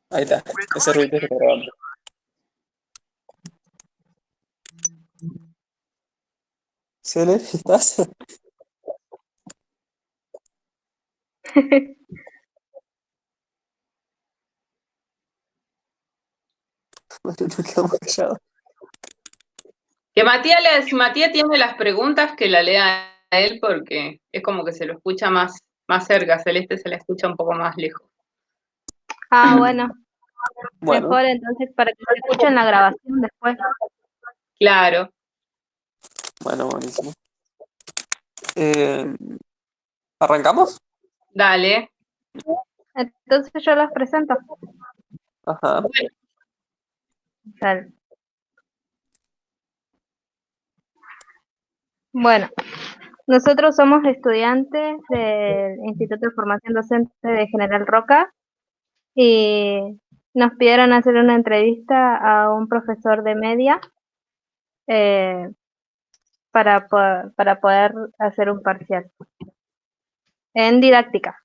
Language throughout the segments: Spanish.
Ahí está, ese ruido que está grabando. ¿Cele? ¿Estás? Bueno, nos quedamos callados. Que si Matías tiene las preguntas, que la lea a él porque es como que se lo escucha más cerca, Celeste se la escucha un poco más lejos. Ah, bueno. Bueno, Mejor entonces para que se escuche en la grabación después. Claro. bueno, buenísimo. ¿Arrancamos? Dale. Entonces yo los presento. Ajá. Dale. Bueno, nosotros somos estudiantes del Instituto de Formación Docente de General Roca y nos pidieron hacer una entrevista a un profesor de media eh, para poder hacer un parcial en didáctica.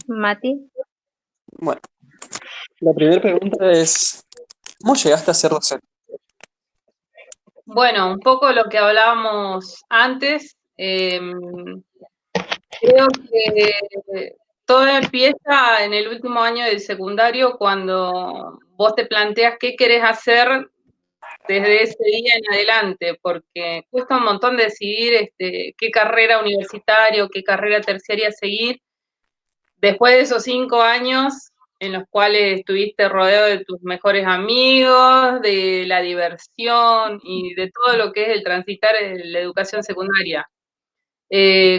Mati. Bueno, la primera pregunta es, ¿cómo llegaste a ser docente? Bueno, un poco lo que hablábamos antes. Creo que todo empieza en el último año del secundario cuando vos te planteas qué querés hacer desde ese día en adelante, porque cuesta un montón decidir qué carrera universitaria o qué carrera terciaria seguir después de esos 5 años en los cuales estuviste rodeado de tus mejores amigos, de la diversión y de todo lo que es el transitar en la educación secundaria.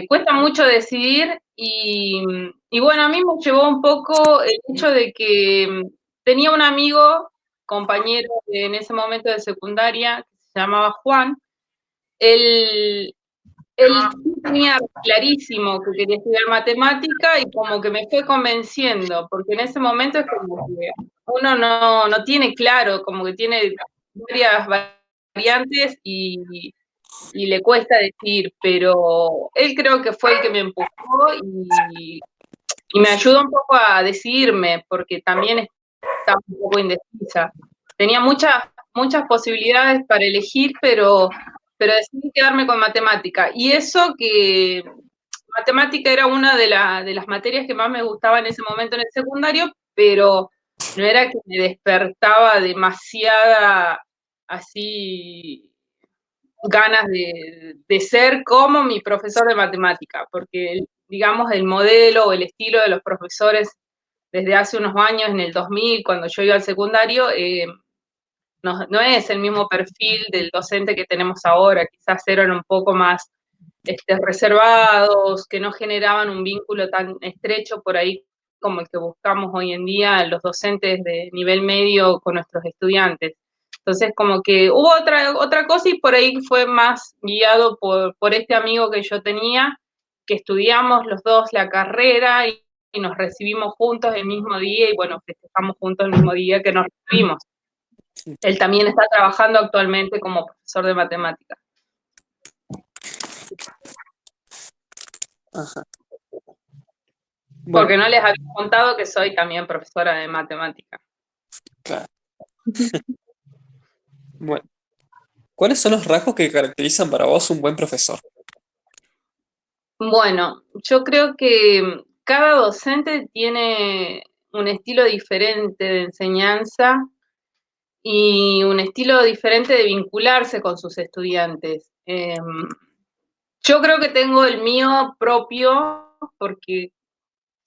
Cuesta mucho decidir y bueno, a mí me llevó un poco el hecho de que tenía un amigo, compañero en ese momento de secundaria, que se llamaba Juan. Él tenía clarísimo que quería estudiar matemática y como que me fue convenciendo, porque en ese momento es como que uno no tiene claro, como que tiene varias variantes y le cuesta decir, pero él creo que fue el que me empujó y me ayudó un poco a decidirme, porque también estaba un poco indecisa. Tenía muchas posibilidades para elegir, pero decidí quedarme con matemática. Y eso que matemática era una de las materias que más me gustaba en ese momento en el secundario, pero no era que me despertaba demasiada así ganas de ser como mi profesor de matemática, porque digamos el modelo o el estilo de los profesores desde hace unos años, en el 2000, cuando yo iba al secundario, no es el mismo perfil del docente que tenemos ahora, quizás eran un poco más reservados, que no generaban un vínculo tan estrecho por ahí como el que buscamos hoy en día los docentes de nivel medio con nuestros estudiantes. Entonces, como que hubo otra cosa y por ahí fue más guiado por este amigo que yo tenía, que estudiamos los dos la carrera y nos recibimos juntos el mismo día y bueno, festejamos juntos el mismo día que nos recibimos. Él también está trabajando actualmente como profesor de matemáticas. Ajá. Bueno, Porque no les había contado que soy también profesora de matemática. claro. Bueno, ¿cuáles son los rasgos que caracterizan para vos un buen profesor? Bueno, yo creo que cada docente tiene un estilo diferente de enseñanza y un estilo diferente de vincularse con sus estudiantes. Yo creo que tengo el mío propio porque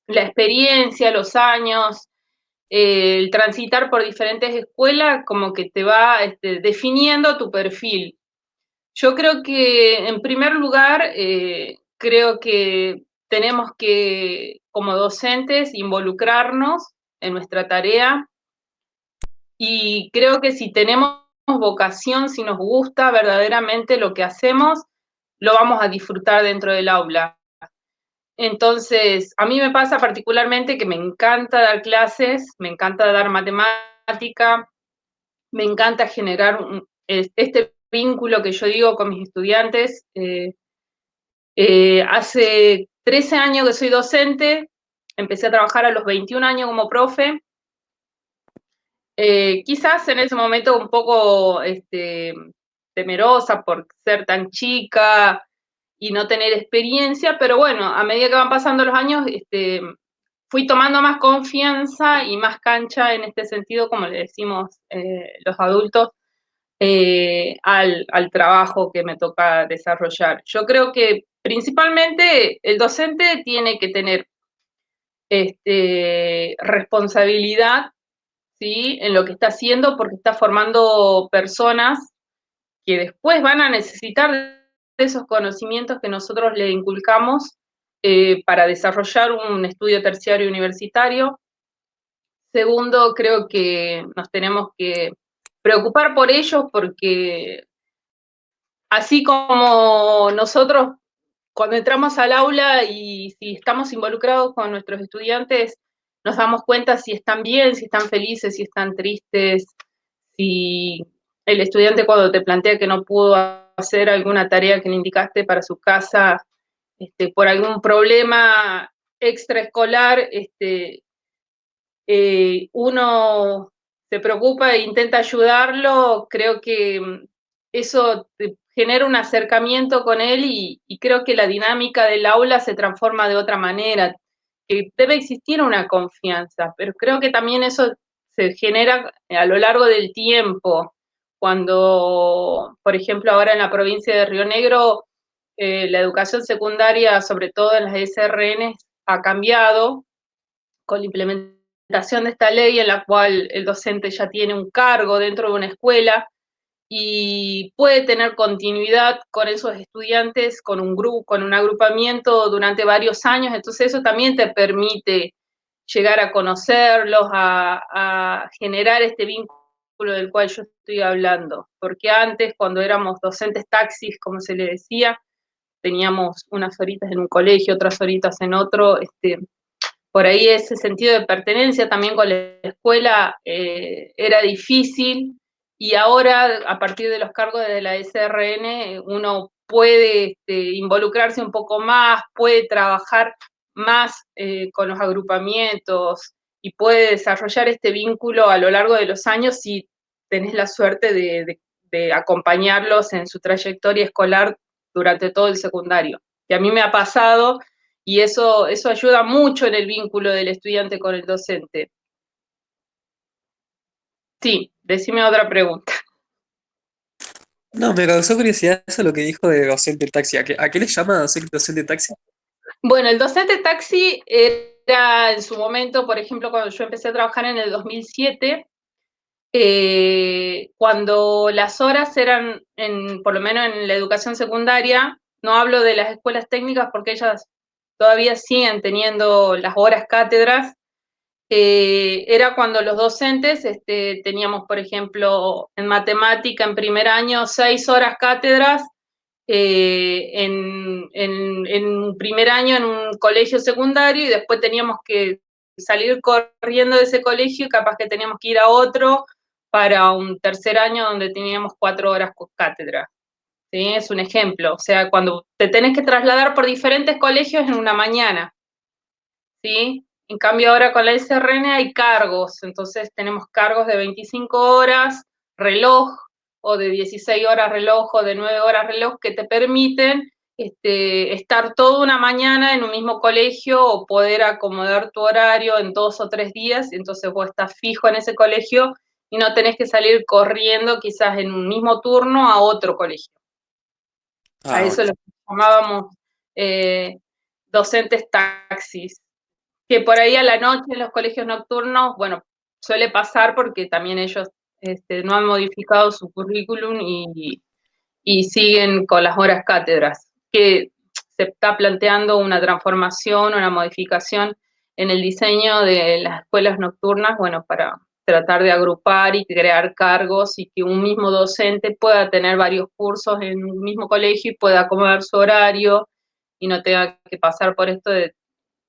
la experiencia, los años, el transitar por diferentes escuelas como que te va definiendo tu perfil. Yo creo que, en primer lugar, creo que tenemos que, como docentes, involucrarnos en nuestra tarea y creo que si tenemos vocación, si nos gusta verdaderamente lo que hacemos, lo vamos a disfrutar dentro del aula. Entonces, a mí me pasa particularmente que me encanta dar clases, me encanta dar matemática, me encanta generar este vínculo que yo digo con mis estudiantes. Hace 13 años que soy docente, empecé a trabajar a los 21 años como profe. Quizás en ese momento un poco temerosa por ser tan chica y no tener experiencia, pero bueno, a medida que van pasando los años, fui tomando más confianza y más cancha en este sentido, como le decimos los adultos, al trabajo que me toca desarrollar. Yo creo que principalmente el docente tiene que tener responsabilidad, ¿sí?, en lo que está haciendo, porque está formando personas que después van a necesitar de esos conocimientos que nosotros le inculcamos para desarrollar un estudio terciario universitario. Segundo, creo que nos tenemos que preocupar por ellos, porque así como nosotros cuando entramos al aula y si estamos involucrados con nuestros estudiantes, nos damos cuenta si están bien, si están felices, si están tristes, si el estudiante cuando te plantea que no pudo hacer alguna tarea que le indicaste para su casa, por algún problema extraescolar, uno se preocupa e intenta ayudarlo. Creo que eso genera un acercamiento con él y creo que la dinámica del aula se transforma de otra manera. Debe existir una confianza, pero creo que también eso se genera a lo largo del tiempo. Cuando, por ejemplo, ahora en la provincia de Río Negro, la educación secundaria, sobre todo en las SRN, ha cambiado con la implementación de esta ley en la cual el docente ya tiene un cargo dentro de una escuela y puede tener continuidad con esos estudiantes, con un grupo, con un agrupamiento durante varios años. Entonces eso también te permite llegar a conocerlos, a generar este vínculo del cual yo estoy hablando. Porque antes, cuando éramos docentes taxis, como se le decía, teníamos unas horitas en un colegio, otras horitas en otro, por ahí ese sentido de pertenencia también con la escuela era difícil, y ahora a partir de los cargos de la SRN uno puede involucrarse un poco más, puede trabajar más con los agrupamientos y puede desarrollar este vínculo a lo largo de los años si tenés la suerte de acompañarlos en su trayectoria escolar durante todo el secundario. Y a mí me ha pasado, y eso ayuda mucho en el vínculo del estudiante con el docente. Sí, decime otra pregunta. No, me causó curiosidad eso lo que dijo de docente taxi. ¿A qué le llama docente taxi? Bueno, el docente taxi era en su momento, por ejemplo, cuando yo empecé a trabajar en el 2007, cuando las horas eran, por lo menos en la educación secundaria, no hablo de las escuelas técnicas porque ellas todavía siguen teniendo las horas cátedras, era cuando los docentes teníamos, por ejemplo, en matemática en primer año 6 horas cátedras, en primer año en un colegio secundario, y después teníamos que salir corriendo de ese colegio y capaz que teníamos que ir a otro para un tercer año donde teníamos 4 horas con cátedra. ¿Sí? Es un ejemplo. O sea, cuando te tenés que trasladar por diferentes colegios en una mañana, ¿sí? En cambio ahora con la SRN hay cargos, entonces tenemos cargos de 25 horas reloj, o de 16 horas reloj, o de 9 horas reloj, que te permiten estar toda una mañana en un mismo colegio o poder acomodar tu horario en 2 o 3 días, entonces vos estás fijo en ese colegio y no tenés que salir corriendo quizás en un mismo turno a otro colegio. A eso Bueno. lo llamábamos docentes taxis, que por ahí a la noche en los colegios nocturnos, bueno, suele pasar porque también ellos no han modificado su currículum y siguen con las horas cátedras, que se está planteando una transformación, una modificación en el diseño de las escuelas nocturnas, bueno, para tratar de agrupar y crear cargos y que un mismo docente pueda tener varios cursos en un mismo colegio y pueda acomodar su horario y no tenga que pasar por esto de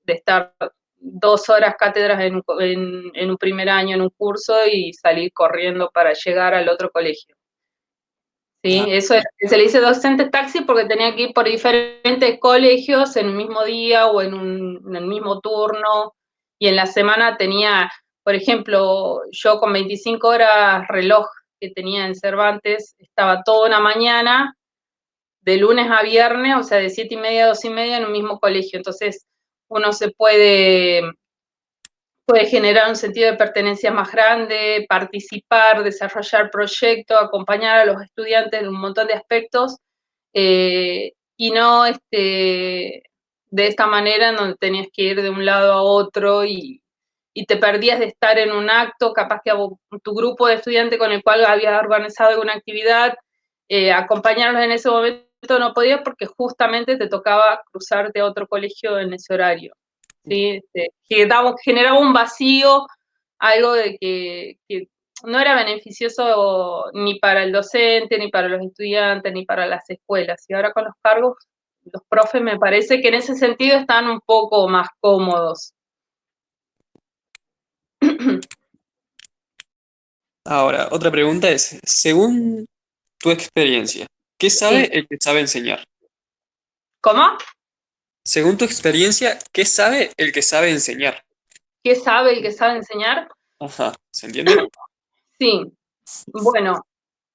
estar 2 horas cátedras en un primer año en un curso y salir corriendo para llegar al otro colegio. ¿sí? Ah, Eso se le dice docente taxi porque tenía que ir por diferentes colegios en el mismo día o en el mismo turno, y en la semana tenía, por ejemplo, yo con 25 horas reloj que tenía en Cervantes, estaba toda una mañana, de lunes a viernes, o sea, de 7:30 a 2:30 en un mismo colegio. Entonces, uno se puede generar un sentido de pertenencia más grande, participar, desarrollar proyectos, acompañar a los estudiantes en un montón de aspectos, y no de esta manera en donde tenías que ir de un lado a otro y te perdías de estar en un acto, capaz que tu grupo de estudiantes con el cual habías organizado alguna actividad, acompañarlos en ese momento no podías porque justamente te tocaba cruzarte a otro colegio en ese horario. ¿Sí? Generaba un vacío, algo de que no era beneficioso ni para el docente, ni para los estudiantes, ni para las escuelas. Y ahora con los cargos, los profes me parece que en ese sentido están un poco más cómodos. ahora, otra pregunta es, según tu experiencia, ¿qué sabe Sí. el que sabe enseñar? ¿Cómo? Según tu experiencia, ¿qué sabe el que sabe enseñar? ¿Qué sabe el que sabe enseñar? Ajá, ¿se entiende? Sí. Bueno,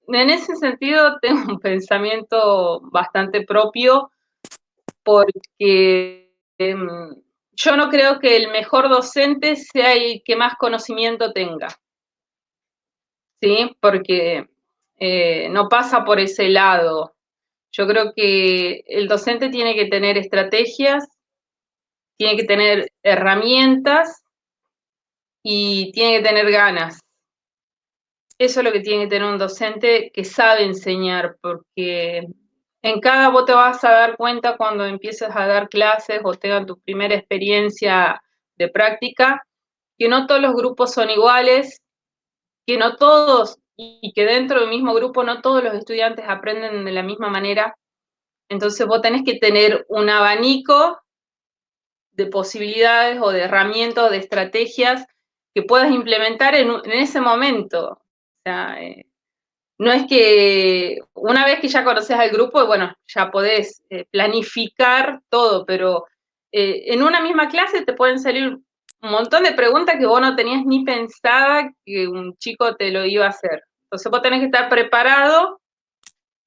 en ese sentido tengo un pensamiento bastante propio porque yo no creo que el mejor docente sea el que más conocimiento tenga, ¿sí? Porque no pasa por ese lado. Yo creo que el docente tiene que tener estrategias, tiene que tener herramientas y tiene que tener ganas. Eso es lo que tiene que tener un docente que sabe enseñar, porque vos te vas a dar cuenta cuando empieces a dar clases o tengas tu primera experiencia de práctica, que no todos los grupos son iguales, que no todos, y que dentro del mismo grupo no todos los estudiantes aprenden de la misma manera. Entonces vos tenés que tener un abanico de posibilidades o de herramientas o de estrategias que puedas implementar en ese momento. O sea, no es que una vez que ya conoces al grupo, bueno, ya podés planificar todo, pero en una misma clase te pueden salir un montón de preguntas que vos no tenías ni pensada que un chico te lo iba a hacer. Entonces vos tenés que estar preparado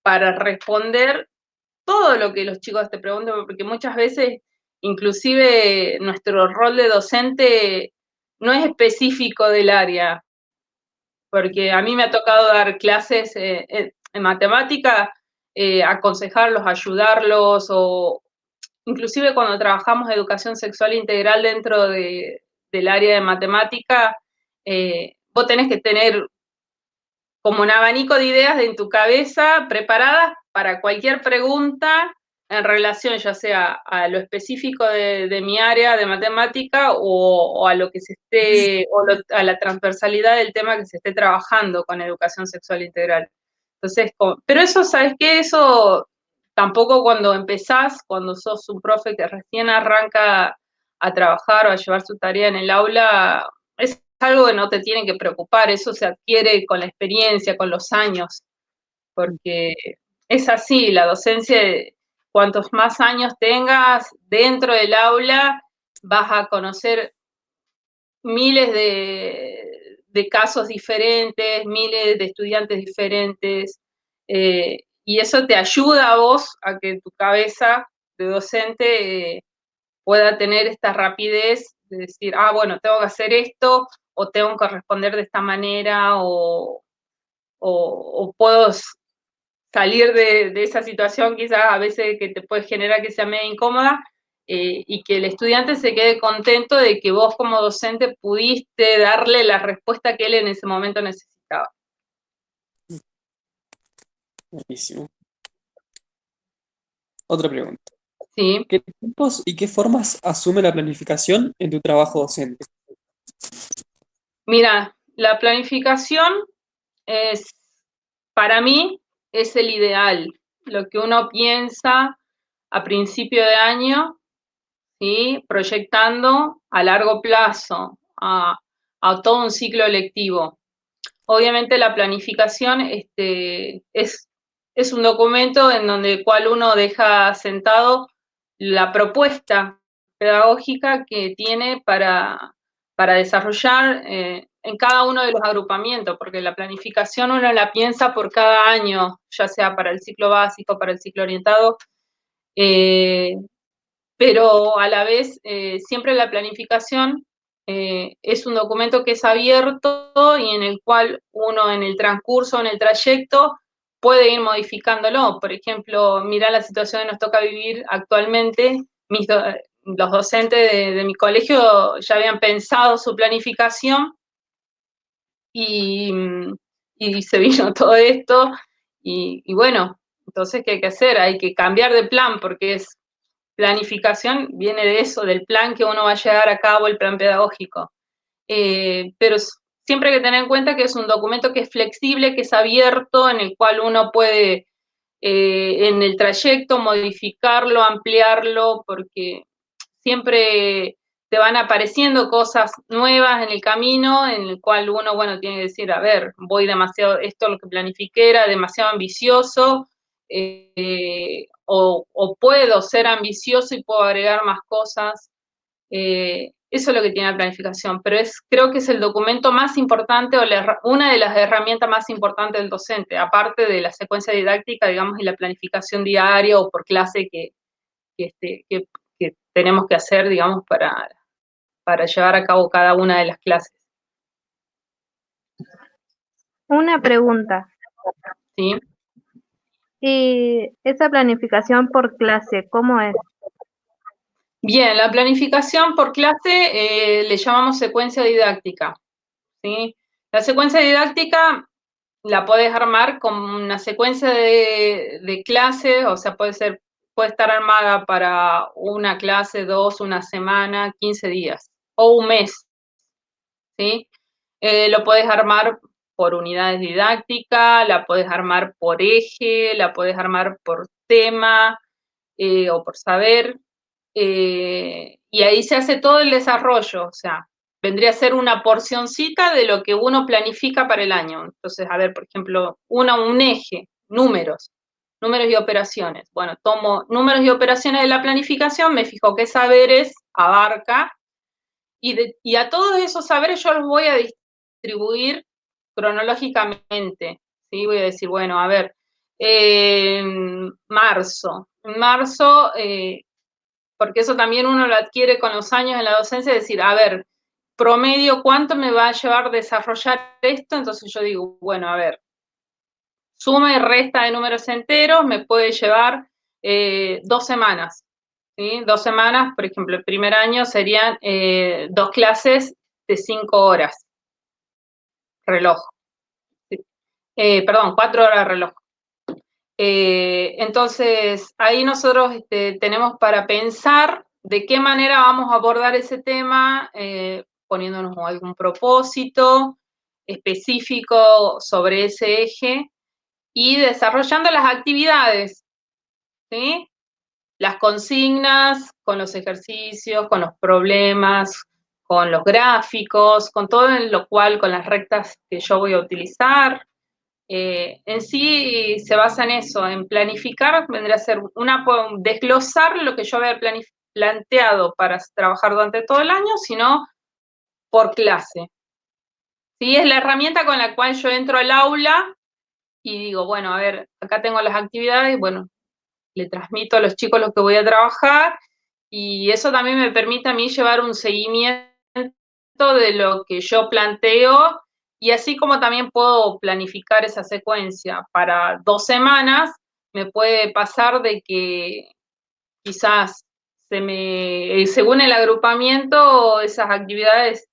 para responder todo lo que los chicos te preguntan, porque muchas veces, inclusive, nuestro rol de docente no es específico del área, porque a mí me ha tocado dar clases en matemática, aconsejarlos, ayudarlos, o inclusive cuando trabajamos educación sexual integral dentro del área de matemática, vos tenés que tener como un abanico de ideas en tu cabeza preparadas para cualquier pregunta en relación ya sea a lo específico de mi área de matemática o a lo que se esté, a la transversalidad del tema que se esté trabajando con educación sexual integral. Entonces, pero eso, ¿sabes qué? Eso tampoco cuando empezás, cuando sos un profe que recién arranca a trabajar o a llevar su tarea en el aula, es algo que no te tiene que preocupar, eso se adquiere con la experiencia, con los años, porque es así, la docencia, cuantos más años tengas dentro del aula, vas a conocer miles de casos diferentes, miles de estudiantes diferentes, y eso te ayuda a vos a que tu cabeza de docente pueda tener esta rapidez de decir, ah, bueno, tengo que hacer esto, o tengo que responder de esta manera, o puedo salir de esa situación quizás a veces que te puede generar que sea medio incómoda, y que el estudiante se quede contento de que vos como docente pudiste darle la respuesta que él en ese momento necesitaba. Buenísimo. Otra pregunta. Sí, ¿Qué tipos y qué formas asume la planificación en tu trabajo docente? mira, la planificación es, para mí, es el ideal, lo que uno piensa a principio de año, ¿sí? Proyectando a largo plazo, a todo un ciclo lectivo. Obviamente la planificación es es un documento en donde el cual uno deja sentado la propuesta pedagógica que tiene para desarrollar en cada uno de los agrupamientos, porque la planificación uno la piensa por cada año, ya sea para el ciclo básico, para el ciclo orientado, pero a la vez siempre la planificación es un documento que es abierto y en el cual uno en el transcurso, en el trayecto, puede ir modificándolo. Por ejemplo, mirá la situación que nos toca vivir actualmente. Los docentes de mi colegio ya habían pensado su planificación y, y se vino todo esto y bueno, entonces, ¿qué hay que hacer? Hay que cambiar de plan porque es planificación, viene de eso, del plan que uno va a llevar a cabo, el plan pedagógico. Pero siempre hay que tener en cuenta que es un documento que es flexible, que es abierto, en el cual uno puede en el trayecto modificarlo, ampliarlo, porque siempre te van apareciendo cosas nuevas en el camino, en el cual uno, bueno, tiene que decir, a ver, voy demasiado, esto lo que planifiqué era demasiado ambicioso, o puedo ser ambicioso y puedo agregar más cosas. Eso es lo que tiene la planificación, pero creo que es el documento más importante o una de las herramientas más importantes del docente, aparte de la secuencia didáctica, digamos, y la planificación diaria o por clase que tenemos que hacer, digamos, para llevar a cabo cada una de las clases. Una pregunta. ¿Sí? ¿Y esa planificación por clase, cómo es? Bien, la planificación por clase le llamamos secuencia didáctica. ¿Sí? La secuencia didáctica la podés armar con una secuencia de clases, o sea, puede estar armada para una clase, dos, una semana, 15 días o un mes. ¿Sí? Lo podés armar por unidades didácticas, la podés armar por eje, la podés armar por tema o por saber. Y ahí se hace todo el desarrollo, o sea, vendría a ser una porcioncita de lo que uno planifica para el año. Entonces, a ver, por ejemplo, un eje, números y operaciones. Bueno, tomo números y operaciones de la planificación, me fijo qué saberes abarca, y a todos esos saberes yo los voy a distribuir cronológicamente. ¿Sí? Voy a decir, bueno, a ver, marzo, porque eso también uno lo adquiere con los años en la docencia, es decir, a ver, promedio, ¿cuánto me va a llevar desarrollar esto? Entonces yo digo, bueno, a ver, suma y resta de números enteros me puede llevar 2 semanas. ¿Sí? 2 semanas, por ejemplo, el primer año serían 2 clases de 5 horas, reloj. ¿Sí? Perdón, 4 horas de reloj. Entonces, ahí nosotros tenemos para pensar de qué manera vamos a abordar ese tema, poniéndonos algún propósito específico sobre ese eje y desarrollando las actividades, ¿sí? Las consignas, con los ejercicios, con los problemas, con los gráficos, con todo en lo cual, con las rectas que yo voy a utilizar. En sí se basa en eso, en planificar, vendría a ser desglosar lo que yo había planteado para trabajar durante todo el año, sino por clase. ¿Sí? Es la herramienta con la cual yo entro al aula y digo, bueno, a ver, acá tengo las actividades, bueno, le transmito a los chicos lo que voy a trabajar y eso también me permite a mí llevar un seguimiento de lo que yo planteo y así como también puedo planificar esa secuencia para 2 semanas, me puede pasar de que quizás según el agrupamiento, esas actividades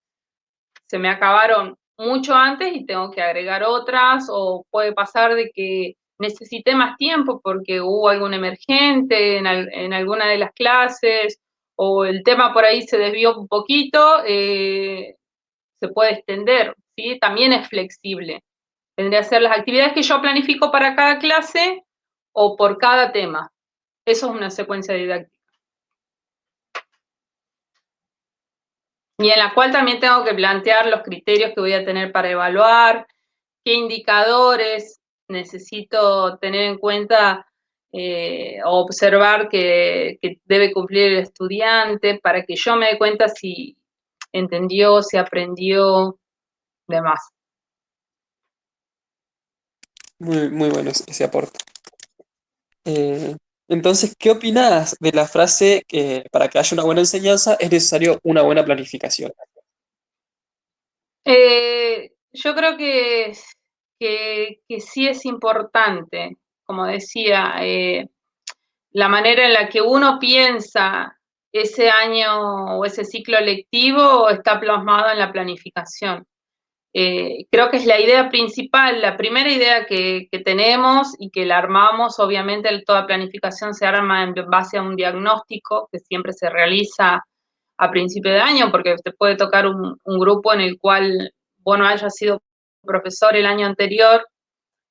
se me acabaron mucho antes y tengo que agregar otras, o puede pasar de que necesité más tiempo porque hubo algún emergente en alguna de las clases, o el tema por ahí se desvió un poquito, se puede extender, ¿sí? También es flexible. Tendría que ser las actividades que yo planifico para cada clase o por cada tema. Eso es una secuencia didáctica. Y en la cual también tengo que plantear los criterios que voy a tener para evaluar, qué indicadores necesito tener en cuenta o observar que debe cumplir el estudiante para que yo me dé cuenta si entendió, si aprendió, demás. Muy bueno ese aporte. Entonces, ¿qué opinas de la frase que para que haya una buena enseñanza es necesario una buena planificación? Yo creo que sí es importante, como decía, la manera en la que uno piensa ese año o ese ciclo lectivo está plasmado en la planificación. Creo que es la idea principal, la primera idea que tenemos y que la armamos, obviamente toda planificación se arma en base a un diagnóstico que siempre se realiza a principio de año, porque te puede tocar un grupo en el cual vos no hayas sido profesor el año anterior,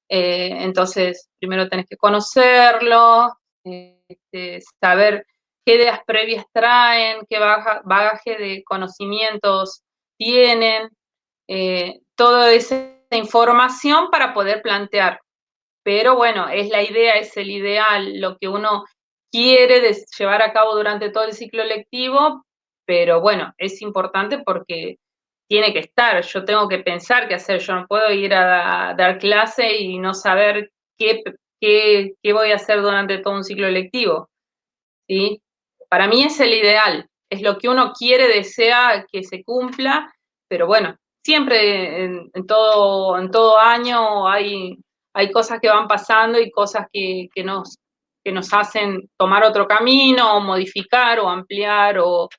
entonces primero tenés que conocerlo, saber qué ideas previas traen, qué bagaje de conocimientos tienen, toda esa información para poder plantear. Pero bueno, es la idea, es el ideal, lo que uno quiere llevar a cabo durante todo el ciclo lectivo, pero bueno, es importante porque tiene que estar, yo tengo que pensar qué hacer, yo no puedo ir a dar clase y no saber qué voy a hacer durante todo un ciclo lectivo, ¿sí? Para mí es el ideal, es lo que uno quiere, desea que se cumpla, pero bueno, siempre en todo año hay cosas que van pasando y cosas que nos hacen tomar otro camino, o modificar, o ampliar, o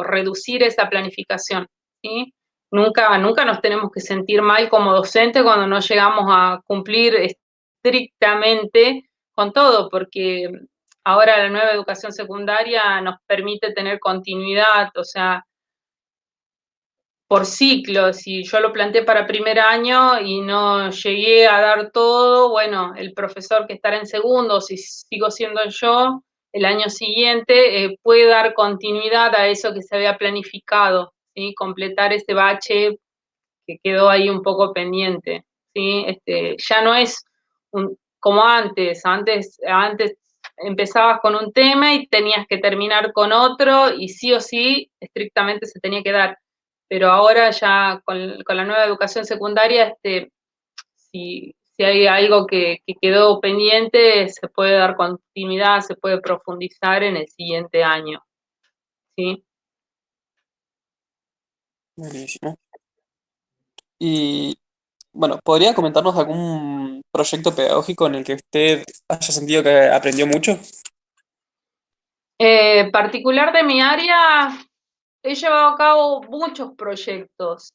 reducir esa planificación, ¿sí? Nunca nos tenemos que sentir mal como docentes cuando no llegamos a cumplir estrictamente con todo, porque ahora la nueva educación secundaria nos permite tener continuidad, o sea, por ciclos, si yo lo planteé para primer año y no llegué a dar todo, bueno, el profesor que estará en segundo, si sigo siendo yo, el año siguiente puede dar continuidad a eso que se había planificado, ¿sí? Completar ese bache que quedó ahí un poco pendiente, ¿sí? Ya no es como antes empezabas con un tema y tenías que terminar con otro y sí o sí estrictamente se tenía que dar, pero ahora ya con la nueva educación secundaria, si hay algo que quedó pendiente, se puede dar continuidad, se puede profundizar en el siguiente año, ¿sí? Buenísimo. Y bueno, ¿podría comentarnos algún proyecto pedagógico en el que usted haya sentido que aprendió mucho? Particular de mi área, he llevado a cabo muchos proyectos.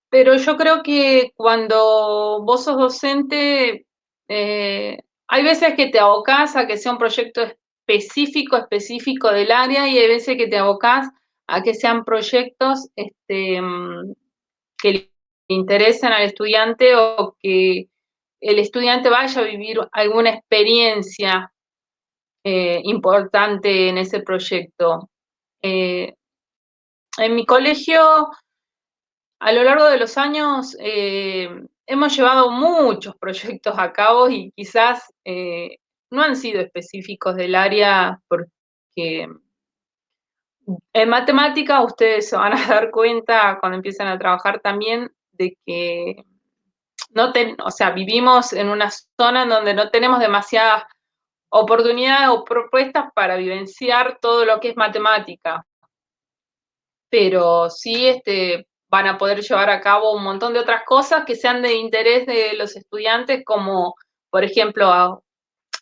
Pero yo creo que cuando vos sos docente, hay veces que te abocás a que sea un proyecto específico del área y hay veces que te abocás a que sean proyectos que le interesen al estudiante o que el estudiante vaya a vivir alguna experiencia importante en ese proyecto. En mi colegio, a lo largo de los años, hemos llevado muchos proyectos a cabo y quizás no han sido específicos del área porque en matemática ustedes se van a dar cuenta cuando empiezan a trabajar también de que o sea, vivimos en una zona en donde no tenemos demasiadas oportunidades o propuestas para vivenciar todo lo que es matemática, pero sí van a poder llevar a cabo un montón de otras cosas que sean de interés de los estudiantes, como por ejemplo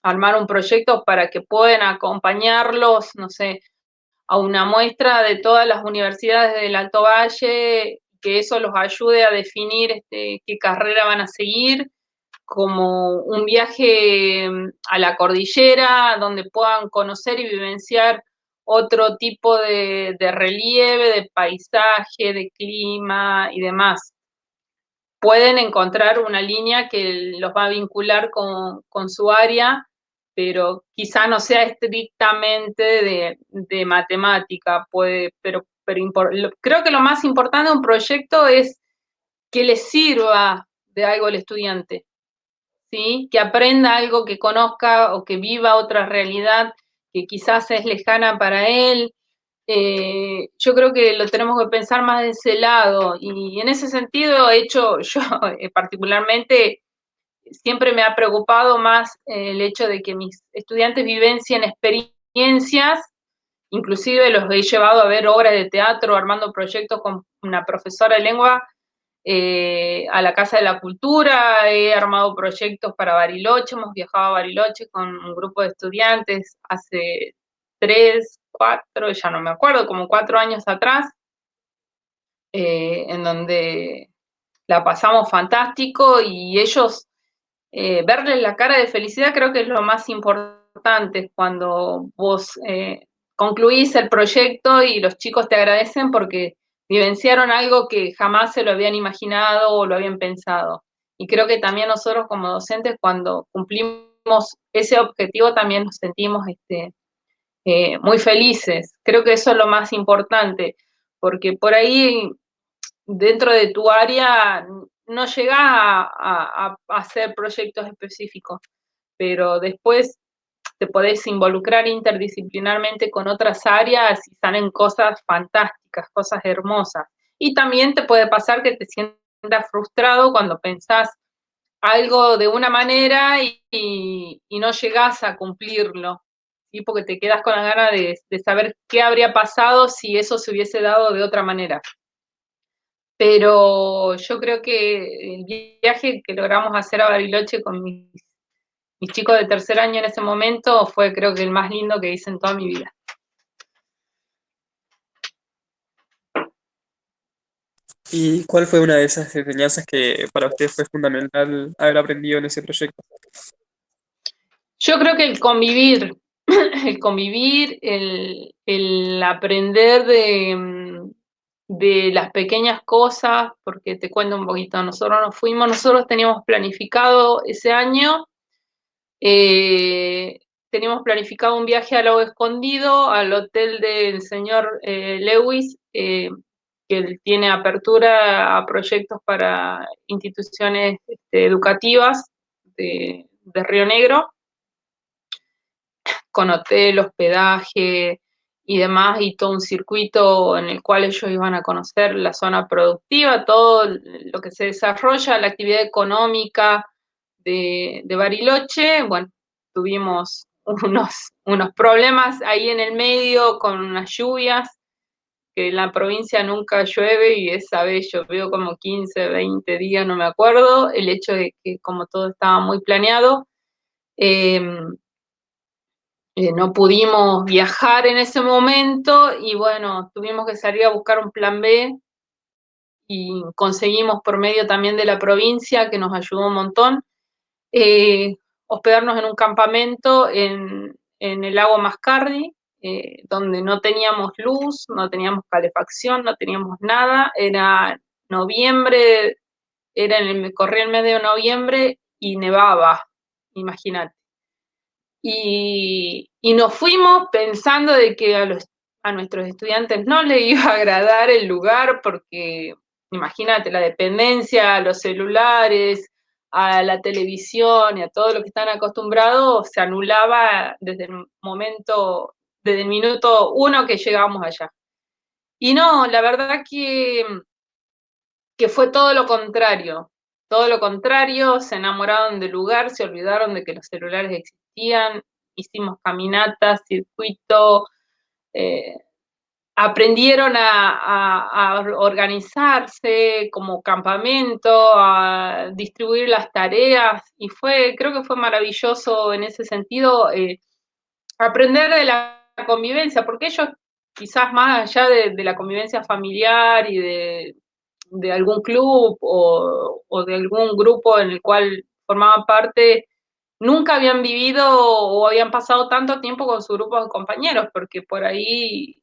armar un proyecto para que puedan acompañarlos, no sé, a una muestra de todas las universidades del Alto Valle, que eso los ayude a definir qué carrera van a seguir, como un viaje a la cordillera, donde puedan conocer y vivenciar otro tipo de relieve, de paisaje, de clima y demás. Pueden encontrar una línea que los va a vincular con su área, pero quizá no sea estrictamente de matemática, creo que lo más importante de un proyecto es que le sirva de algo al estudiante, ¿sí? Que aprenda algo, que conozca o que viva otra realidad que quizás es lejana para él. Yo creo que lo tenemos que pensar más de ese lado, y en ese sentido he hecho yo particularmente, siempre me ha preocupado más el hecho de que mis estudiantes vivencien experiencias, inclusive los he llevado a ver obras de teatro, armando proyectos con una profesora de lengua a la Casa de la Cultura, he armado proyectos para Bariloche, hemos viajado a Bariloche con un grupo de estudiantes hace 3, 4, ya no me acuerdo, como 4 años atrás, en donde la pasamos fantástico, y ellos, verles la cara de felicidad creo que es lo más importante cuando vos concluís el proyecto y los chicos te agradecen porque vivenciaron algo que jamás se lo habían imaginado o lo habían pensado. Y creo que también nosotros como docentes, cuando cumplimos ese objetivo, también nos sentimos muy felices. Creo que eso es lo más importante, porque por ahí dentro de tu área no llegás a hacer proyectos específicos, pero después te podés involucrar interdisciplinarmente con otras áreas y salen cosas fantásticas, cosas hermosas. Y también te puede pasar que te sientas frustrado cuando pensás algo de una manera y no llegás a cumplirlo, ¿sí? Porque te quedas con la gana de saber qué habría pasado si eso se hubiese dado de otra manera. Pero yo creo que el viaje que logramos hacer a Bariloche con mis chicos de tercer año en ese momento fue, creo que el más lindo que hice en toda mi vida. ¿Y cuál fue una de esas enseñanzas que para usted fue fundamental haber aprendido en ese proyecto? Yo creo que el convivir, el convivir, el aprender de las pequeñas cosas, porque te cuento un poquito, nosotros teníamos planificado ese año, teníamos planificado un viaje al Lago Escondido, al hotel del señor Lewis, que él tiene apertura a proyectos para instituciones educativas de Río Negro, con hotel, hospedaje y demás, y todo un circuito en el cual ellos iban a conocer la zona productiva, todo lo que se desarrolla, la actividad económica de Bariloche. Bueno, tuvimos unos problemas ahí en el medio con unas lluvias, que en la provincia nunca llueve y esa vez llovió como 15, 20 días, no me acuerdo. El hecho de que como todo estaba muy planeado, eh, no pudimos viajar en ese momento y bueno, tuvimos que salir a buscar un plan B, y conseguimos por medio también de la provincia, que nos ayudó un montón, eh, hospedarnos en un campamento en el lago Mascardi, donde no teníamos luz, no teníamos calefacción, no teníamos nada. Era noviembre, corría el mes de noviembre y nevaba, imagínate. Y nos fuimos pensando de que a nuestros estudiantes no les iba a agradar el lugar, porque imagínate la dependencia a los celulares, a la televisión y a todo lo que están acostumbrados, se anulaba desde el minuto 1 que llegamos allá. Y no, la verdad que fue todo lo contrario, se enamoraron del lugar, se olvidaron de que los celulares existían, hicimos caminatas, circuito, eh, aprendieron a organizarse como campamento, a distribuir las tareas, y creo que fue maravilloso en ese sentido, aprender de la convivencia, porque ellos quizás más allá de la convivencia familiar y de algún club o de algún grupo en el cual formaban parte, nunca habían vivido o habían pasado tanto tiempo con su grupo de compañeros, porque por ahí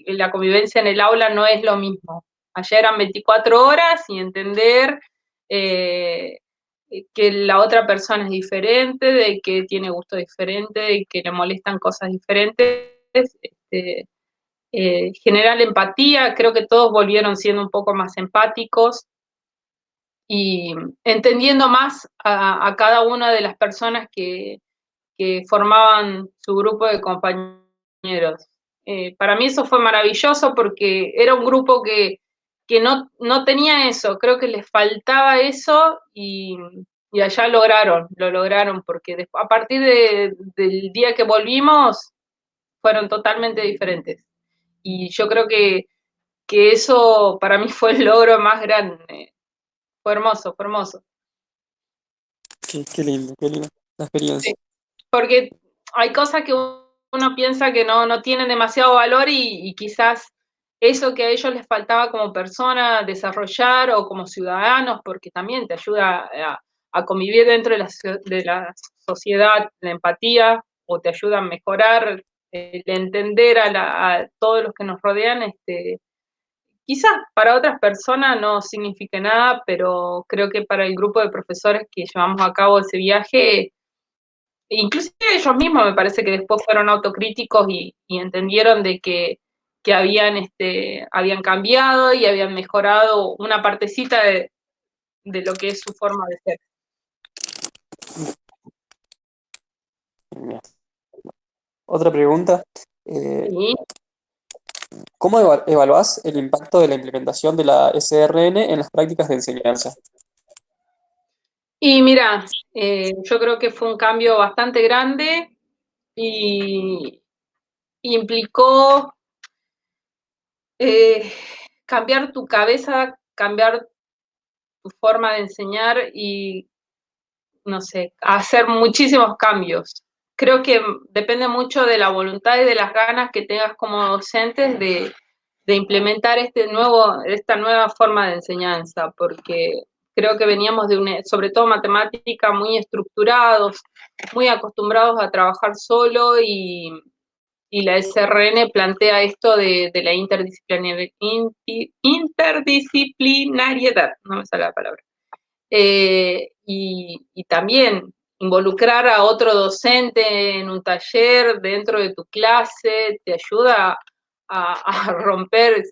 la convivencia en el aula no es lo mismo. Allá eran 24 horas y entender eh, que la otra persona es diferente, de que tiene gusto diferente, de que le molestan cosas diferentes, generar empatía. Creo que todos volvieron siendo un poco más empáticos, y entendiendo más a cada una de las personas que formaban su grupo de compañeros. Para mí eso fue maravilloso porque era un grupo que no tenía eso, creo que les faltaba eso y allá lo lograron, porque después, a partir del día que volvimos fueron totalmente diferentes. Y yo creo que eso para mí fue el logro más grande. Fue hermoso, fue hermoso. Qué lindo, qué linda la experiencia. Sí. Porque hay cosas que uno piensa que no tienen demasiado valor y quizás eso que a ellos les faltaba como persona desarrollar o como ciudadanos, porque también te ayuda a convivir dentro de la sociedad, la empatía, o te ayuda a mejorar, el entender a todos los que nos rodean, quizás para otras personas no signifique nada, pero creo que para el grupo de profesores que llevamos a cabo ese viaje, inclusive ellos mismos me parece que después fueron autocríticos y entendieron de que habían cambiado y habían mejorado una partecita de lo que es su forma de ser. Bien. Otra pregunta. eh, Sí. ¿Cómo evaluás el impacto de la implementación de la SRN en las prácticas de enseñanza? Y mira, yo creo que fue un cambio bastante grande y implicó cambiar tu cabeza, cambiar tu forma de enseñar y no sé, hacer muchísimos cambios. Creo que depende mucho de la voluntad y de las ganas que tengas como docentes de implementar esta nueva forma de enseñanza, porque creo que veníamos sobre todo matemática, muy estructurados, muy acostumbrados a trabajar solo y la SRN plantea esto de la interdisciplinariedad, no me sale la palabra. Y también involucrar a otro docente en un taller dentro de tu clase te ayuda a romper, o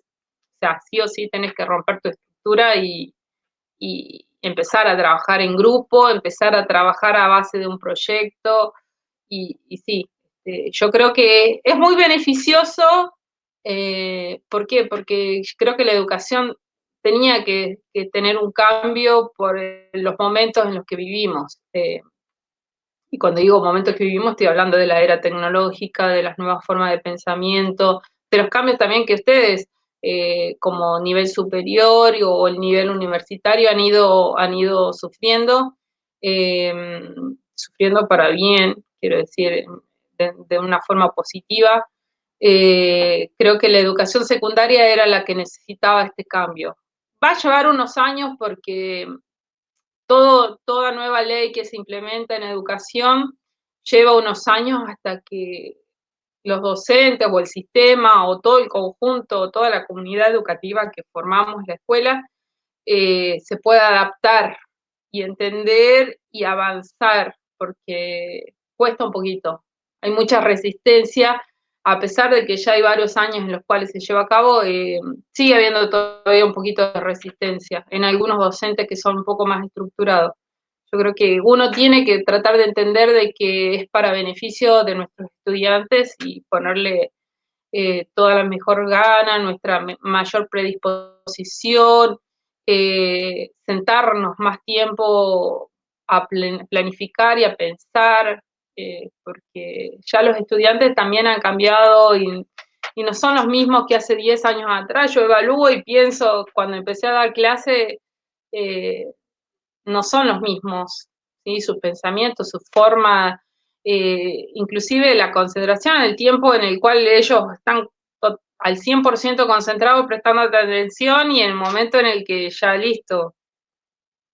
sea, sí o sí tenés que romper tu estructura y empezar a trabajar en grupo, empezar a trabajar a base de un proyecto y sí, yo creo que es muy beneficioso. ¿Por qué? Porque creo que la educación tenía que tener un cambio por los momentos en los que vivimos. Y cuando digo momentos que vivimos, estoy hablando de la era tecnológica, de las nuevas formas de pensamiento, de los cambios también que ustedes, como nivel superior o el nivel universitario, han ido sufriendo, sufriendo para bien, quiero decir, de una forma positiva. Creo que la educación secundaria era la que necesitaba este cambio. Va a llevar unos años porque toda nueva ley que se implementa en educación lleva unos años hasta que los docentes o el sistema o todo el conjunto o toda la comunidad educativa que formamos la escuela se pueda adaptar y entender y avanzar, porque cuesta un poquito. Hay mucha resistencia, a pesar de que ya hay varios años en los cuales se lleva a cabo, sigue habiendo todavía un poquito de resistencia en algunos docentes que son un poco más estructurados. Yo creo que uno tiene que tratar de entender de que es para beneficio de nuestros estudiantes y ponerle toda la mejor gana, nuestra mayor predisposición, sentarnos más tiempo a planificar y a pensar, porque ya los estudiantes también han cambiado y no son los mismos que hace 10 años atrás. Yo evalúo y pienso, cuando empecé a dar clase, eh, no son los mismos, ¿sí? Sus pensamientos, su forma, inclusive la concentración, el tiempo en el cual ellos están al 100% concentrados prestando atención y en el momento en el que ya listo,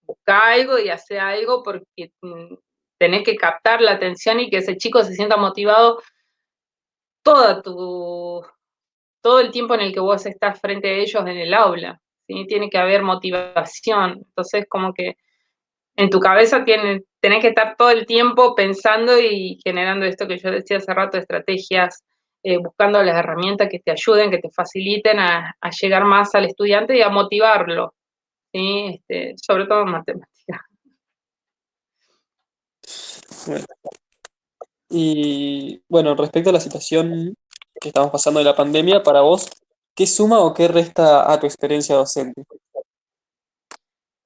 busca algo y hace algo porque tenés que captar la atención y que ese chico se sienta motivado toda todo el tiempo en el que vos estás frente a ellos en el aula, ¿sí? Tiene que haber motivación. Entonces, como que en tu cabeza tenés que estar todo el tiempo pensando y generando esto que yo decía hace rato, estrategias, buscando las herramientas que te ayuden, que te faciliten a llegar más al estudiante y a motivarlo. ¿sí? Sobre todo en matemáticas. Bueno, y bueno, respecto a la situación que estamos pasando de la pandemia, para vos, ¿qué suma o qué resta a tu experiencia docente?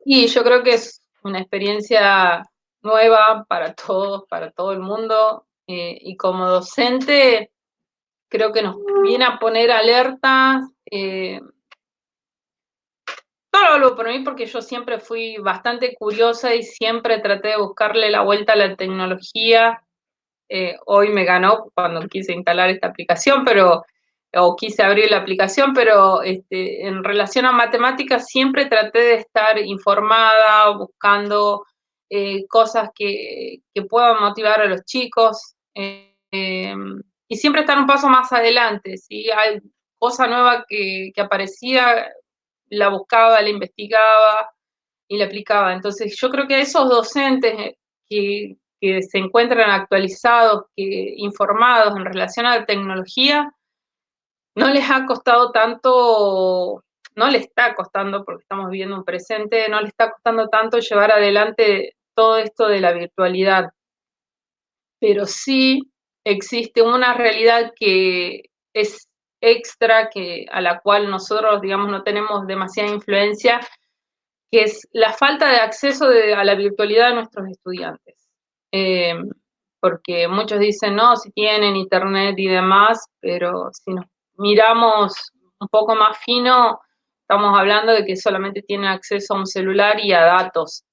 Y yo creo que es una experiencia nueva para todos, para todo el mundo, y como docente creo que nos viene a poner alerta. Yo lo hablo por mí porque yo siempre fui bastante curiosa y siempre traté de buscarle la vuelta a la tecnología. Hoy me ganó cuando quise instalar esta aplicación, o quise abrir la aplicación, pero en relación a matemáticas siempre traté de estar informada, buscando cosas que puedan motivar a los chicos, y siempre estar un paso más adelante. Si hay cosa nueva que aparecía, la buscaba, la investigaba y la aplicaba. Entonces, yo creo que esos docentes que se encuentran actualizados, informados en relación a la tecnología, no les ha costado tanto, no le está costando, porque estamos viviendo un presente, no le está costando tanto llevar adelante todo esto de la virtualidad. Pero sí existe una realidad que es extra, a la cual nosotros, digamos, no tenemos demasiada influencia, que es la falta de acceso a la virtualidad de nuestros estudiantes. Eh, Porque muchos dicen, no, si tienen internet y demás, pero si nos miramos un poco más fino, estamos hablando de que solamente tienen acceso a un celular y a datos.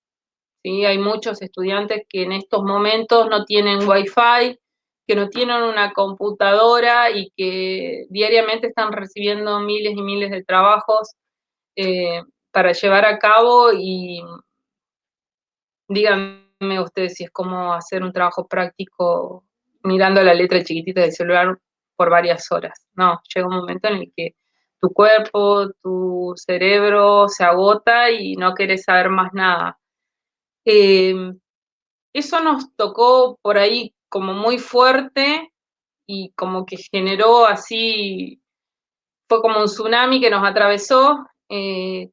¿Sí? Hay muchos estudiantes que en estos momentos no tienen wifi, que no tienen una computadora y que diariamente están recibiendo miles y miles de trabajos eh, para llevar a cabo, y díganme ustedes si es como hacer un trabajo práctico mirando la letra chiquitita del celular por varias horas. No, llega un momento en el que tu cuerpo, tu cerebro se agota y no querés saber más nada. Eh, Eso nos tocó por ahí como muy fuerte y como que generó así, fue como un tsunami que nos atravesó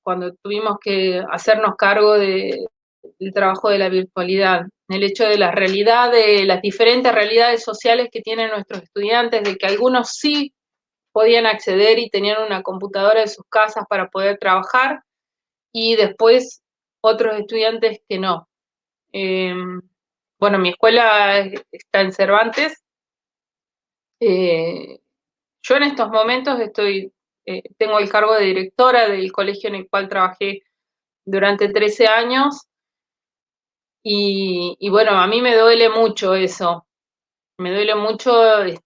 cuando tuvimos que hacernos cargo del trabajo de la virtualidad, el hecho de la realidad, de las diferentes realidades sociales que tienen nuestros estudiantes, de que algunos sí podían acceder y tenían una computadora en sus casas para poder trabajar, y después otros estudiantes que no. Eh, bueno, mi escuela está en Cervantes. Eh, yo en estos momentos tengo el cargo de directora del colegio en el cual trabajé durante 13 años, y bueno, a mí me duele mucho eso. Me duele mucho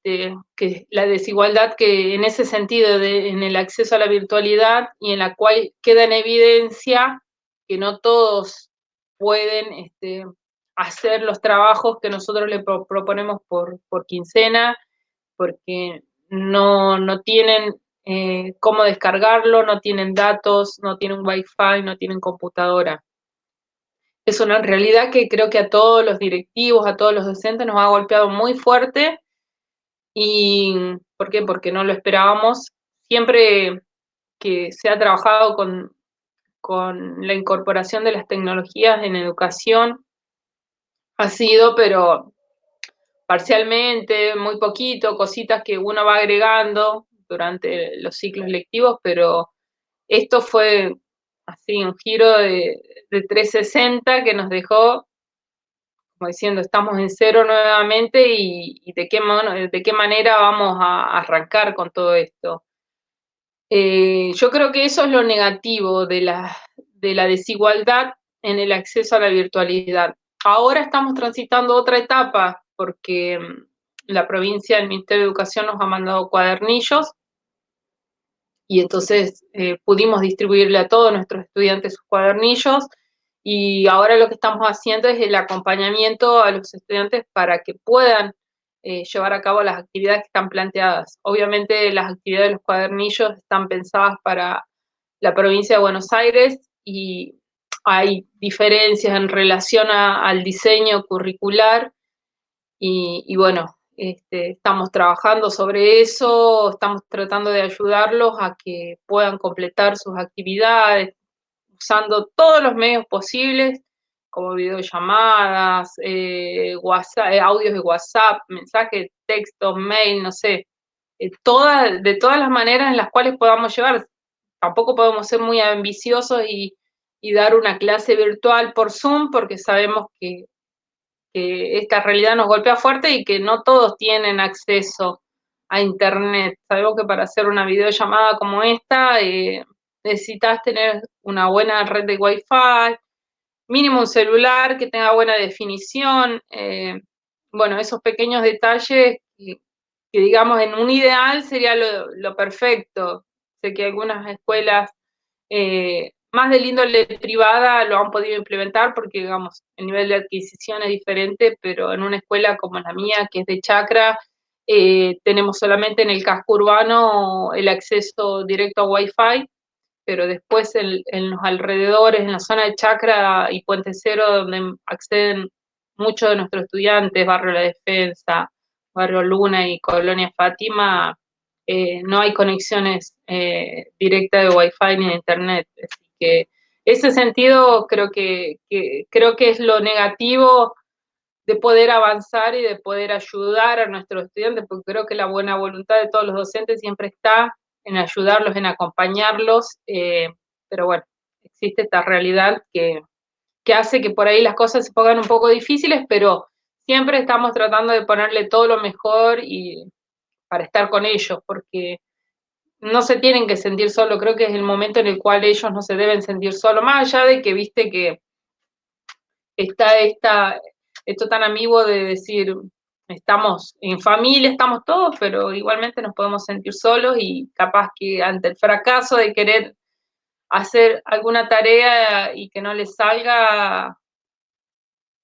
que la desigualdad que en ese sentido, en el acceso a la virtualidad, y en la cual queda en evidencia que no todos pueden hacer los trabajos que nosotros le proponemos por quincena, porque no tienen cómo descargarlo, no tienen datos, no tienen wifi, no tienen computadora. Es una realidad que creo que a todos los directivos, a todos los docentes nos ha golpeado muy fuerte. ¿Y por qué? Porque no lo esperábamos. Siempre que se ha trabajado con la incorporación de las tecnologías en educación, ha sido, pero parcialmente, muy poquito, cositas que uno va agregando durante los ciclos lectivos, pero esto fue así un giro de 360 que nos dejó como diciendo, estamos en cero nuevamente, y de qué manera vamos a arrancar con todo esto. Yo creo que eso es lo negativo de la desigualdad en el acceso a la virtualidad. Ahora estamos transitando otra etapa porque la provincia, el Ministerio de Educación nos ha mandado cuadernillos, y entonces pudimos distribuirle a todos nuestros estudiantes sus cuadernillos, y ahora lo que estamos haciendo es el acompañamiento a los estudiantes para que puedan llevar a cabo las actividades que están planteadas. Obviamente las actividades de los cuadernillos están pensadas para la provincia de Buenos Aires, y hay diferencias en relación al diseño curricular, y bueno, estamos trabajando sobre eso, estamos tratando de ayudarlos a que puedan completar sus actividades, usando todos los medios posibles, como videollamadas, WhatsApp, audios de WhatsApp, mensajes, textos, mail, no sé, de todas las maneras en las cuales podamos llevar. Tampoco podemos ser muy ambiciosos y dar una clase virtual por Zoom, porque sabemos que esta realidad nos golpea fuerte y que no todos tienen acceso a Internet. Sabemos que para hacer una videollamada como esta necesitas tener una buena red de Wi-Fi, mínimo un celular que tenga buena definición. Bueno, esos pequeños detalles que digamos en un ideal sería lo perfecto. Sé que algunas escuelas más del índole privada lo han podido implementar porque, digamos, el nivel de adquisición es diferente, pero en una escuela como la mía, que es de Chacra, tenemos solamente en el casco urbano el acceso directo a Wi-Fi, pero después en los alrededores, en la zona de Chacra y Puente Cero, donde acceden muchos de nuestros estudiantes, Barrio La Defensa, Barrio Luna y Colonia Fátima, no hay conexiones directas de Wi-Fi ni de Internet. Así que ese sentido creo que es lo negativo de poder avanzar y de poder ayudar a nuestros estudiantes, porque creo que la buena voluntad de todos los docentes siempre está en ayudarlos, en acompañarlos, pero bueno, existe esta realidad que hace que por ahí las cosas se pongan un poco difíciles, pero siempre estamos tratando de ponerle todo lo mejor y para estar con ellos, porque no se tienen que sentir solos, creo que es el momento en el cual ellos no se deben sentir solos, más allá de que viste que está esto tan amigo de decir, estamos en familia, estamos todos, pero igualmente nos podemos sentir solos y capaz que ante el fracaso de querer hacer alguna tarea y que no les salga,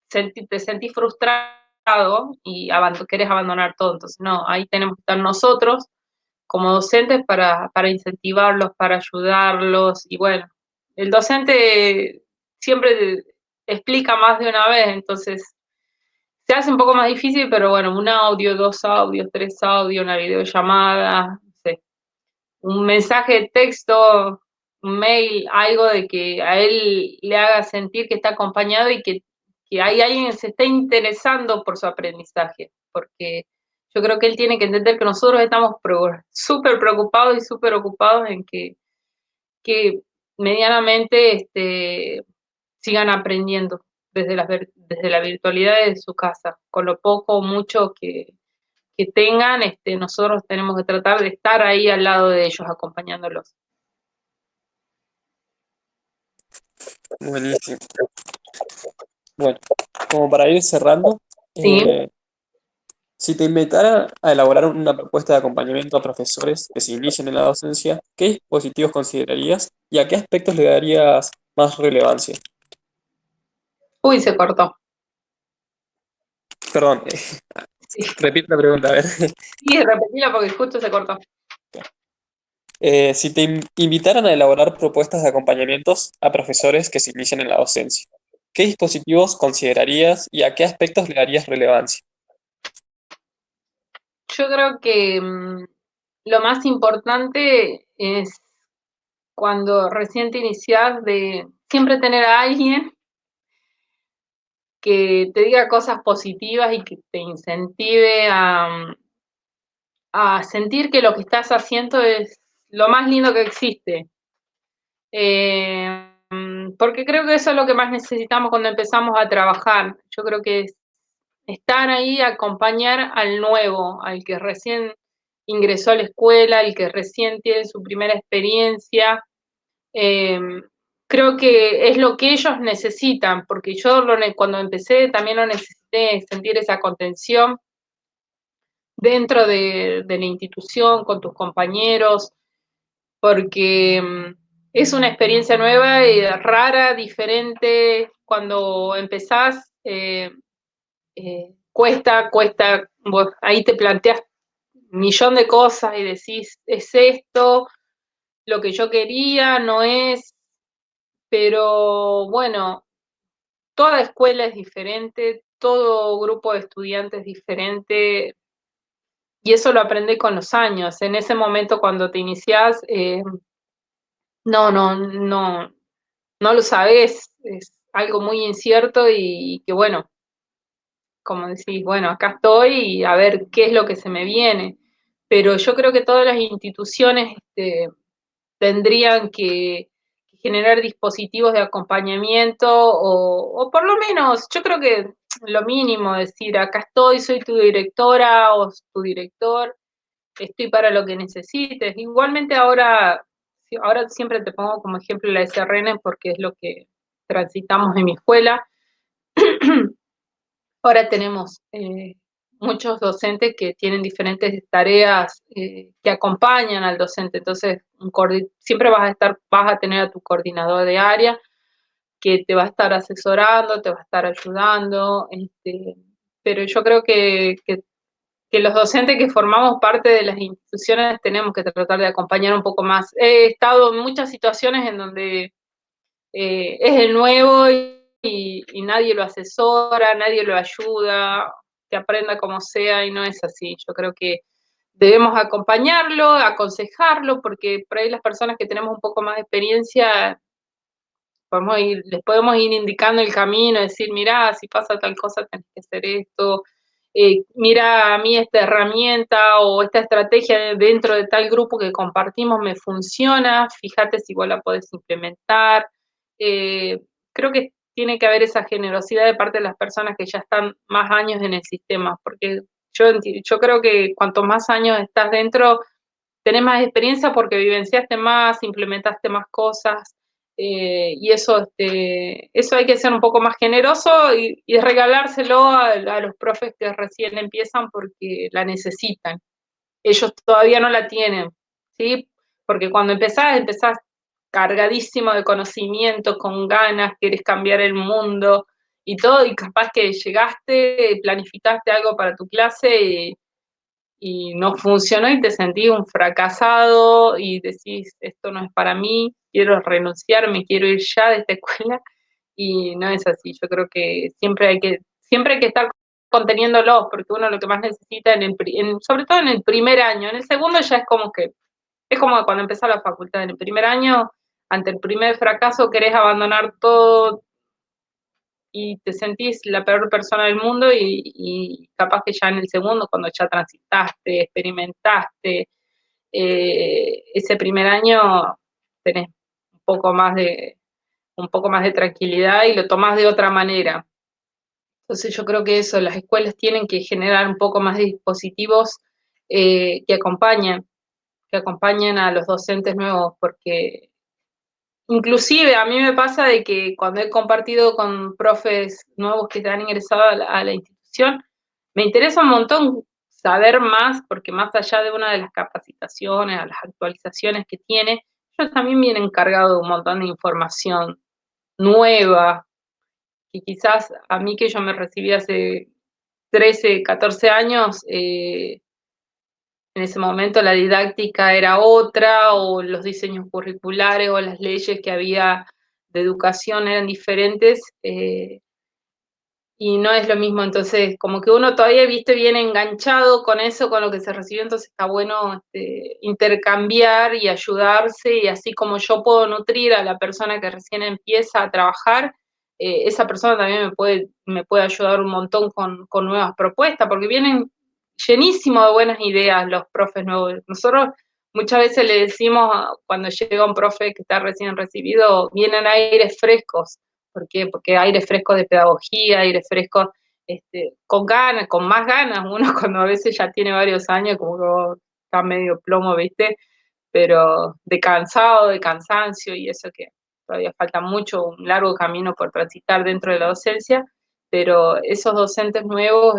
te sentís frustrado y querés abandonar todo. Entonces, no, ahí tenemos que estar nosotros como docentes para incentivarlos, para ayudarlos. Y bueno, el docente siempre explica más de una vez, entonces se hace un poco más difícil, pero bueno, un audio, 2 audios, 3 audios, una videollamada, no sé, un mensaje de texto, un mail, algo de que a él le haga sentir que está acompañado y que hay alguien que se está interesando por su aprendizaje, porque yo creo que él tiene que entender que nosotros estamos súper preocupados y súper ocupados en que medianamente sigan aprendiendo desde la virtualidad de su casa, con lo poco o mucho que tengan, nosotros tenemos que tratar de estar ahí al lado de ellos, acompañándolos. Buenísimo. Bueno, como para ir cerrando, Sí. si te invitara a elaborar una propuesta de acompañamiento a profesores que se inician en la docencia, ¿qué dispositivos considerarías y a qué aspectos le darías más relevancia? Uy, se cortó. Perdón, Sí, repito la pregunta, a ver. sí, repetila porque justo se cortó. Si te invitaran a elaborar propuestas de acompañamientos a profesores que se inician en la docencia, ¿qué dispositivos considerarías y a qué aspectos le darías relevancia? Yo creo que lo más importante es cuando recién te iniciás de siempre tener a alguien que te diga cosas positivas y que te incentive a sentir que lo que estás haciendo es lo más lindo que existe. Porque creo que eso es lo que más necesitamos cuando empezamos a trabajar. Yo creo que es estar ahí, acompañar al nuevo, al que recién ingresó a la escuela, al que recién tiene su primera experiencia. Eh, Creo que es lo que ellos necesitan, porque yo cuando empecé también lo necesité, sentir esa contención dentro de la institución, con tus compañeros, porque es una experiencia nueva y rara, diferente. Cuando empezás, cuesta, vos ahí te planteas un millón de cosas y decís, es esto, lo que yo quería, no es, pero bueno, toda escuela es diferente, todo grupo de estudiantes es diferente, y eso lo aprendí con los años. En ese momento cuando te iniciás, no, no lo sabés, es algo muy incierto y que bueno, como decís, bueno, acá estoy y a ver qué es lo que se me viene. Pero yo creo que todas las instituciones tendrían que generar dispositivos de acompañamiento o por lo menos, yo creo que lo mínimo, decir, acá estoy, soy tu directora o tu director, estoy para lo que necesites. Igualmente ahora siempre te pongo como ejemplo la SRN porque es lo que transitamos en mi escuela. Ahora tenemos muchos docentes que tienen diferentes tareas que acompañan al docente, entonces siempre vas a tener a tu coordinador de área que te va a estar asesorando, te va a estar ayudando, pero yo creo que los docentes que formamos parte de las instituciones tenemos que tratar de acompañar un poco más. He estado en muchas situaciones en donde es el nuevo y nadie lo asesora, nadie lo ayuda, que aprenda como sea y no es así. Yo creo que debemos acompañarlo, aconsejarlo, porque por ahí las personas que tenemos un poco más de experiencia les podemos ir indicando el camino, decir, mirá, si pasa tal cosa tenés que hacer esto, mira, a mí esta herramienta o esta estrategia dentro de tal grupo que compartimos me funciona, fíjate si vos la podés implementar. Creo que tiene que haber esa generosidad de parte de las personas que ya están más años en el sistema, porque yo creo que cuanto más años estás dentro, tenés más experiencia porque vivenciaste más, implementaste más cosas, y eso hay que ser un poco más generoso y regalárselo a los profes que recién empiezan porque la necesitan. Ellos todavía no la tienen, ¿sí? Porque cuando empezás cargadísimo de conocimiento, con ganas, querés cambiar el mundo y todo, y capaz que llegaste, planificaste algo para tu clase y no funcionó y te sentís un fracasado y decís, esto no es para mí, quiero renunciar, me quiero ir ya de esta escuela y no es así. Yo creo que siempre hay que estar conteniéndolos porque uno lo que más necesita sobre todo en el primer año, en el segundo ya es como cuando empezás la facultad, en el primer año, ante el primer fracaso querés abandonar todo y te sentís la peor persona del mundo y capaz que ya en el segundo, cuando ya transitaste, experimentaste, ese primer año tenés un poco más de tranquilidad y lo tomás de otra manera. Entonces yo creo que eso, las escuelas tienen que generar un poco más de dispositivos que acompañen a los docentes nuevos, porque inclusive a mí me pasa de que cuando he compartido con profes nuevos que han ingresado a la institución, me interesa un montón saber más, porque más allá de una de las capacitaciones, a las actualizaciones que tiene, ellos también vienen cargados de un montón de información nueva, que quizás a mí que yo me recibí hace 13, 14 años, en ese momento la didáctica era otra, o los diseños curriculares o las leyes que había de educación eran diferentes, y no es lo mismo. Entonces, como que uno todavía, viste, viene enganchado con eso, con lo que se recibió, entonces está bueno intercambiar y ayudarse, y así como yo puedo nutrir a la persona que recién empieza a trabajar, esa persona también me puede ayudar un montón con nuevas propuestas, porque vienen llenísimos de buenas ideas los profes nuevos. Nosotros muchas veces le decimos cuando llega un profe que está recién recibido, vienen aires frescos. ¿Por qué? Porque aire fresco de pedagogía, aire fresco con ganas, con más ganas. Uno cuando a veces ya tiene varios años, como que está medio plomo, ¿viste? Pero de cansado, de cansancio y eso que todavía falta mucho, un largo camino por transitar dentro de la docencia, pero esos docentes nuevos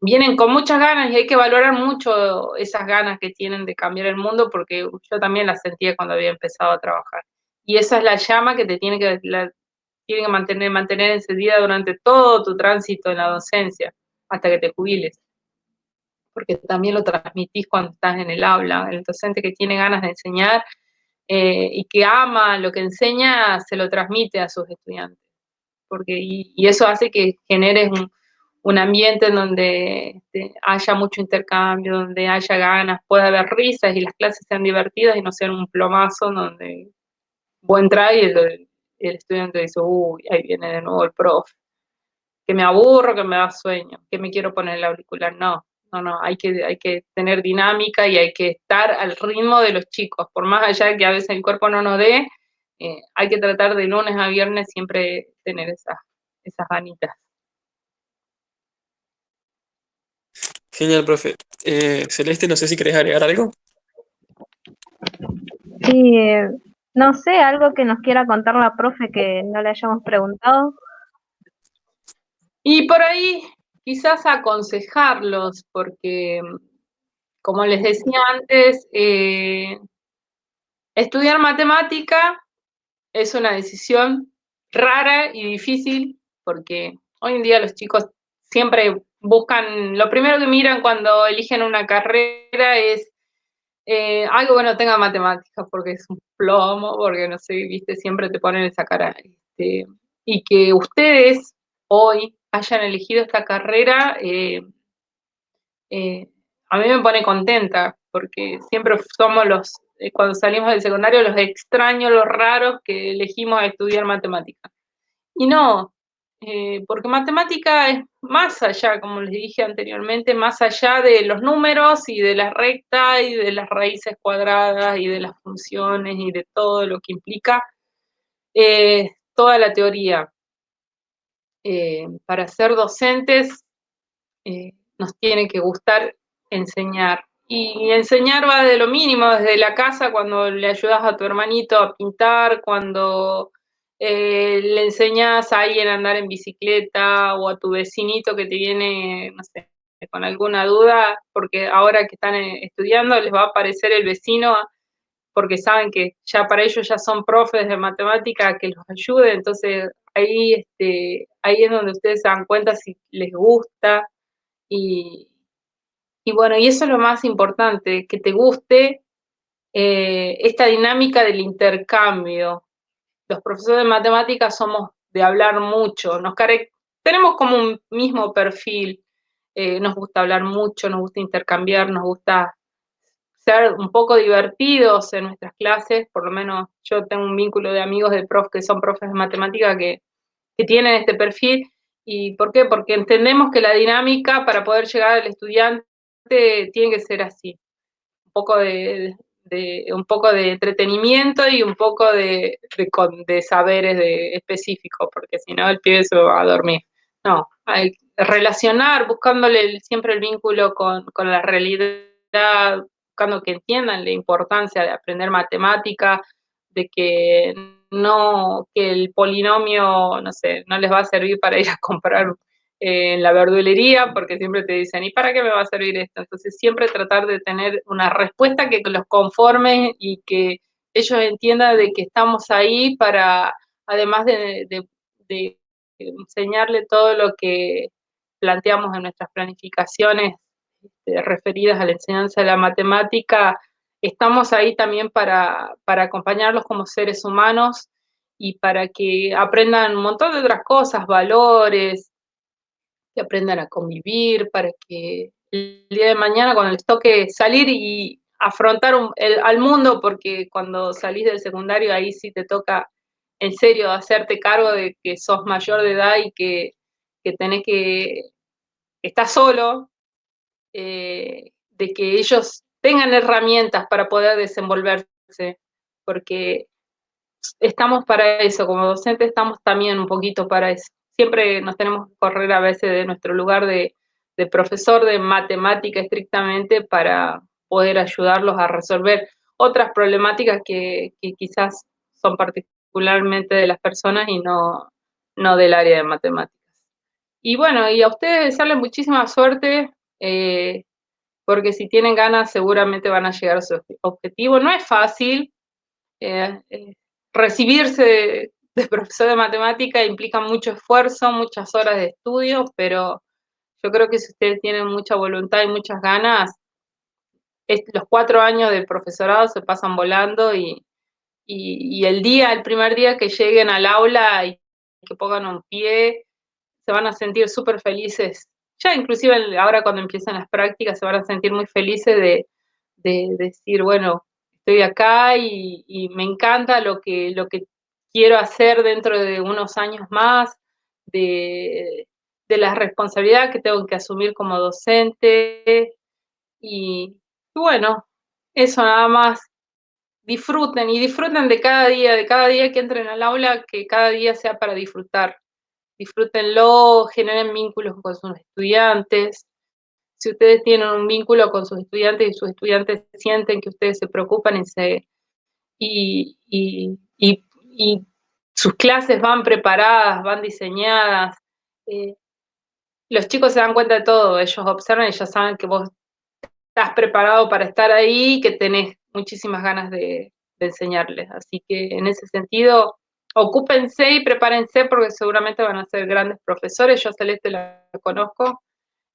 vienen con muchas ganas y hay que valorar mucho esas ganas que tienen de cambiar el mundo porque yo también las sentía cuando había empezado a trabajar. Y esa es la llama que te tiene que mantener encendida durante todo tu tránsito en la docencia, hasta que te jubiles, porque también lo transmitís cuando estás en el aula. El docente que tiene ganas de enseñar y que ama lo que enseña, se lo transmite a sus estudiantes, y eso hace que generes un ambiente en donde haya mucho intercambio, donde haya ganas, pueda haber risas y las clases sean divertidas y no sean un plomazo donde vos entrás y el estudiante dice, uy, ahí viene de nuevo el profe, que me aburro, que me da sueño, que me quiero poner el auricular. No, hay que tener dinámica y hay que estar al ritmo de los chicos, por más allá de que a veces el cuerpo no nos dé, hay que tratar de lunes a viernes siempre tener esas ganitas. Genial, profe. Celeste, no sé si querés agregar algo. Sí, no sé, algo que nos quiera contar la profe que no le hayamos preguntado. Y por ahí quizás aconsejarlos, porque como les decía antes, estudiar matemática es una decisión rara y difícil, porque hoy en día los chicos siempre buscan, lo primero que miran cuando eligen una carrera es algo que no tenga matemáticas, porque es un plomo, porque no sé, viste, siempre te ponen esa cara. Y que ustedes hoy hayan elegido esta carrera, a mí me pone contenta, porque siempre somos cuando salimos del secundario, los extraños, los raros que elegimos estudiar matemáticas. Y no, porque matemática es más allá, como les dije anteriormente, más allá de los números y de la recta y de las raíces cuadradas y de las funciones y de todo lo que implica toda la teoría. Para ser docentes nos tiene que gustar enseñar. Y enseñar va de lo mínimo, desde la casa, cuando le ayudas a tu hermanito a pintar, cuando le enseñas a alguien a andar en bicicleta o a tu vecinito que te viene, no sé, con alguna duda, porque ahora que están estudiando les va a aparecer el vecino porque saben que ya para ellos ya son profes de matemática que los ayude, entonces ahí es donde ustedes se dan cuenta si les gusta y, y bueno, y eso es lo más importante, que te guste esta dinámica del intercambio. Los profesores de matemáticas somos de hablar mucho, tenemos como un mismo perfil, nos gusta hablar mucho, nos gusta intercambiar, nos gusta ser un poco divertidos en nuestras clases, por lo menos yo tengo un vínculo de amigos de prof que son profes de matemática que tienen este perfil. ¿Y por qué? Porque entendemos que la dinámica para poder llegar al estudiante tiene que ser así, un poco un poco de entretenimiento y un poco de saberes específicos, porque si no el pibe se va a dormir. No, hay que relacionar, buscándole siempre el vínculo con la realidad, buscando que entiendan la importancia de aprender matemática, de que que el polinomio, no sé, no les va a servir para ir a comprar en la verdulería, porque siempre te dicen, ¿y para qué me va a servir esto? Entonces siempre tratar de tener una respuesta que los conforme y que ellos entiendan de que estamos ahí para, además de enseñarle todo lo que planteamos en nuestras planificaciones referidas a la enseñanza de la matemática, estamos ahí también para acompañarlos como seres humanos y para que aprendan un montón de otras cosas, valores, que aprendan a convivir, para que el día de mañana cuando les toque salir y afrontar al mundo, porque cuando salís del secundario ahí sí te toca en serio hacerte cargo de que sos mayor de edad y que tenés que estás solo, de que ellos tengan herramientas para poder desenvolverse, porque estamos para eso, como docentes estamos también un poquito para eso. Siempre nos tenemos que correr a veces de nuestro lugar de profesor de matemática estrictamente para poder ayudarlos a resolver otras problemáticas que quizás son particularmente de las personas y no del área de matemáticas. Y bueno, y a ustedes desearles muchísima suerte, porque si tienen ganas seguramente van a llegar a su objetivo. No es fácil, eh, eh, recibirse de profesor de matemática implica mucho esfuerzo, muchas horas de estudio, pero yo creo que si ustedes tienen mucha voluntad y muchas ganas, los 4 años del profesorado se pasan volando y el primer día que lleguen al aula y que pongan un pie, se van a sentir súper felices. Ya inclusive ahora cuando empiezan las prácticas se van a sentir muy felices de decir, bueno, estoy acá y me encanta lo que quiero hacer dentro de unos años más, de la responsabilidad que tengo que asumir como docente. Y bueno, eso nada más. Disfruten de cada día que entren al aula, que cada día sea para disfrutar. Disfrútenlo, generen vínculos con sus estudiantes. Si ustedes tienen un vínculo con sus estudiantes y sus estudiantes sienten que ustedes se preocupan y sus clases van preparadas, van diseñadas, los chicos se dan cuenta de todo, ellos observan y ya saben que vos estás preparado para estar ahí, que tenés muchísimas ganas de enseñarles. Así que en ese sentido, ocúpense y prepárense porque seguramente van a ser grandes profesores. Yo a Celeste la conozco.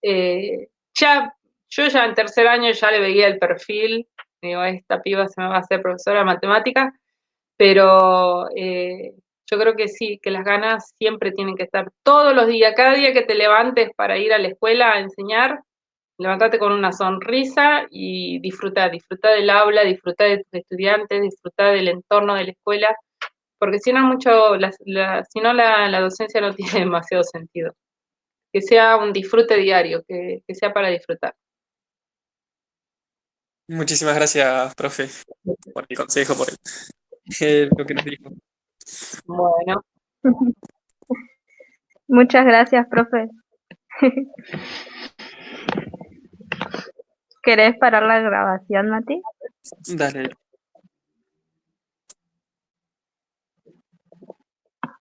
Yo ya en tercer año ya le veía el perfil. Digo, esta piba se me va a hacer profesora de matemáticas, pero yo creo que sí, que las ganas siempre tienen que estar todos los días. Cada día que te levantes para ir a la escuela a enseñar, levantate con una sonrisa y disfruta del aula, disfruta de tus estudiantes, disfruta del entorno de la escuela, porque si no la docencia no tiene demasiado sentido. Que sea un disfrute diario, que sea para disfrutar. Muchísimas gracias, profe, por el consejo, por lo que nos dijo. Bueno. Muchas gracias, profe. ¿Querés parar la grabación, Mati? Dale.